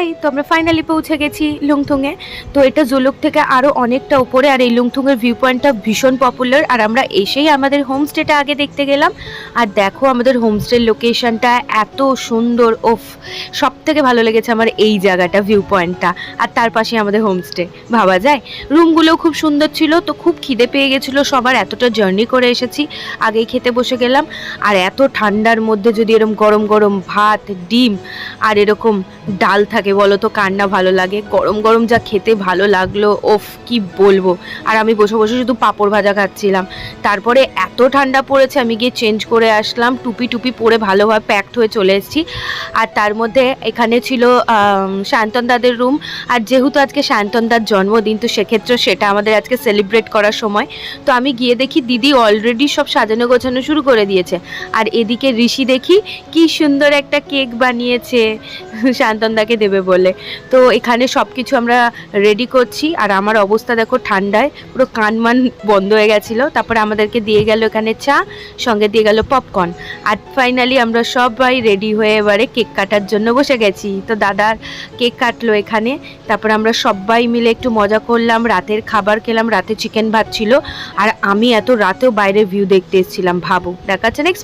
High, তো আমরা finally পৌঁছে গেছি লুংথুংয়ে। তো এটা জুলুক থেকে আরও অনেকটা উপরে, আর এই লুংথুংয়ের ভিউ পয়েন্টটা ভীষণ পপুলার। আর আমরা এসেই আমাদের হোমস্টেটা আগে দেখতে গেলাম। আর দেখো আমাদের হোমস্টের লোকেশনটা এত সুন্দর, ওফ! সব থেকে ভালো লেগেছে আমার এই জায়গাটা, ভিউ পয়েন্টটা, আর তার পাশে আমাদের হোমস্টে। ভাবা যায়। রুমগুলোও খুব সুন্দর ছিল। তো খুব খিদে পেয়ে গেছিলো সবার, এতটা জার্নি করে এসেছি, আগেই খেতে বসে গেলাম। আর এত ঠান্ডার মধ্যে যদি এরকম গরম গরম ভাত, ডিম আর এরকম ডাল থাকে, বলো তো কার না ভালো লাগে? গরম গরম যা খেতে ভালো লাগলো, ওফ কি বলবো। আর আমি বসে বসে শুধু পাঁপড় ভাজা খাচ্ছিলাম। তারপরে এত ঠান্ডা পড়েছে, আমি গিয়ে চেঞ্জ করে আসলাম, টুপি টুপি পরে ভালোভাবে প্যাকড হয়ে চলে এসেছি। আর তার মধ্যে এখানে ছিল সায়ন্তন দাদের রুম। আর যেহেতু আজকে সায়ন্তন দার জন্মদিন, তো সেক্ষেত্রে সেটা আমাদের আজকে সেলিব্রেট করার সময়। তো আমি গিয়ে দেখি দিদি অলরেডি সব সাজানো গোছানো শুরু করে দিয়েছে। আর এদিকে ঋষি দেখি কি সুন্দর একটা কেক বানিয়েছে শান্তনদাকে দেবে বলে। তো এখানে সব কিছু আমরা রেডি করছি। আর আমার অবস্থা দেখো, ঠান্ডায় পুরো কানমান বন্ধ হয়ে গেছিলো। তারপরে আমাদেরকে দিয়ে গেল এখানে চা, সঙ্গে দিয়ে গেল পপকর্ন। আর ফাইনালি আমরা সবাই রেডি হয়ে এবারে কেক কাটার জন্য বসে গেছি। তো দাদার কেক কাটলো এখানে। তারপর আমরা সবাই মিলে একটু মজা করলাম, রাতের খাবার খেলাম। রাতে চিকেন ভাত ছিল। আর আমি এত রাতেও বাইরের ভিউ দেখতে এসেছিলাম, ভাবো। দেখাচ্ছে নেক্সট।